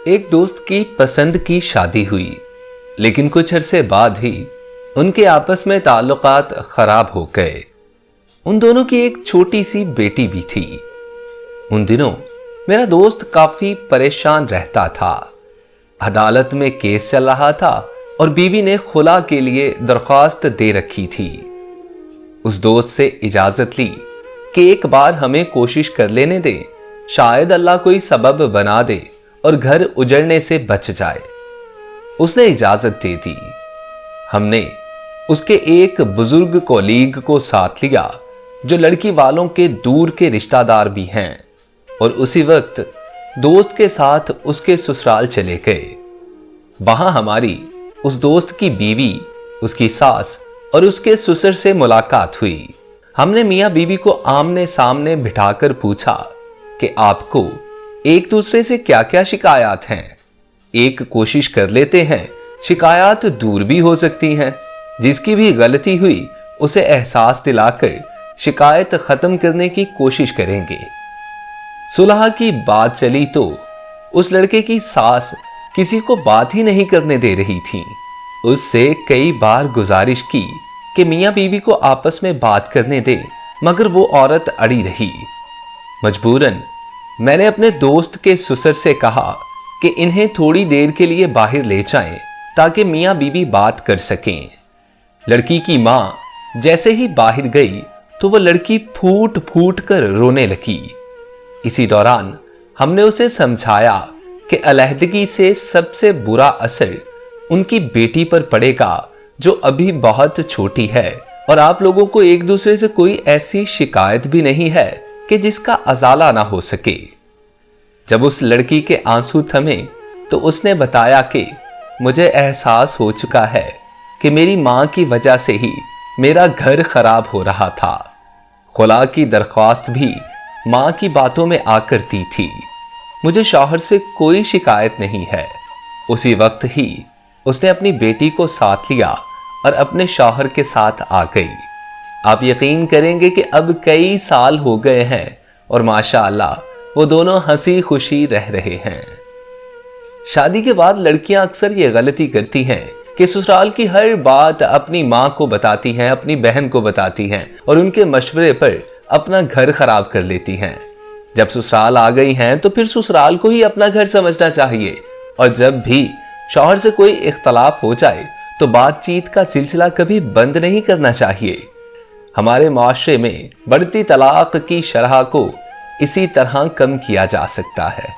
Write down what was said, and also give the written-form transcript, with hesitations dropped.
एक दोस्त की पसंद की शादी हुई, लेकिन कुछ अरसे बाद ही उनके आपस में ताल्लुकात खराब हो गए। उन दोनों की एक छोटी सी बेटी भी थी। उन दिनों मेरा दोस्त काफी परेशान रहता था। अदालत में केस चल रहा था और बीवी ने खुला के लिए दरख्वास्त दे रखी थी। उस दोस्त से इजाजत ली कि एक बार हमें कोशिश कर लेने दे, शायद अल्लाह कोई सबब बना दे और घर उजड़ने से बच जाए। उसने इजाजत दे दी। हमने उसके एक बुजुर्ग कोलीग को साथ लिया जो लड़की वालों के दूर के रिश्तेदार भी हैं, और उसी वक्त दोस्त के साथ उसके ससुराल चले गए। वहां हमारी उस दोस्त की बीवी, उसकी सास और उसके ससुर से मुलाकात हुई। हमने मियां बीवी को आमने सामने बिठाकर पूछा कि आपको एक दूसरे से क्या क्या शिकायत हैं। एक कोशिश कर लेते हैं, शिकायत दूर भी हो सकती हैं। जिसकी भी गलती हुई उसे एहसास दिलाकर शिकायत खत्म करने की कोशिश करेंगे। सुलह की बात चली तो उस लड़के की सास किसी को बात ही नहीं करने दे रही थी। उससे कई बार गुजारिश की कि मियां बीवी को आपस में बात करने दे, मगर वो औरत अड़ी रही। मजबूरन मैंने अपने दोस्त के ससुर से कहा कि इन्हें थोड़ी देर के लिए बाहर ले जाएं ताकि मियां बीवी बात कर सकें। लड़की की मां जैसे ही बाहर गई तो वह लड़की फूट फूट कर रोने लगी। इसी दौरान हमने उसे समझाया कि अलहदगी से सबसे बुरा असर उनकी बेटी पर पड़ेगा जो अभी बहुत छोटी है, और आप लोगों को एक दूसरे से कोई ऐसी शिकायत भी नहीं है कि जिसका अजाला ना हो सके। जब उस लड़की के आंसू थमे तो उसने बताया कि मुझे एहसास हो चुका है कि मेरी मां की वजह से ही मेरा घर खराब हो रहा था। खुला की दरख्वास्त भी मां की बातों में आकर दी थी। मुझे शौहर से कोई शिकायत नहीं है। उसी वक्त ही उसने अपनी बेटी को साथ लिया और अपने शौहर के साथ आ गई। आप यकीन करेंगे कि अब कई साल हो गए हैं और माशाअल्लाह वो दोनों हंसी खुशी रह रहे हैं। शादी के बाद लड़कियां अक्सर ये गलती करती हैं कि ससुराल की हर बात अपनी मां को बताती हैं, अपनी बहन को बताती हैं और उनके मशवरे पर अपना घर खराब कर लेती हैं। जब ससुराल आ गई हैं तो फिर ससुराल को ही अपना घर समझना चाहिए, और जब भी शौहर से कोई इख्तलाफ हो जाए तो बातचीत का सिलसिला कभी बंद नहीं करना चाहिए। हमारे माशरे में बढ़ती तलाक की शरह को इसी तरह कम किया जा सकता है।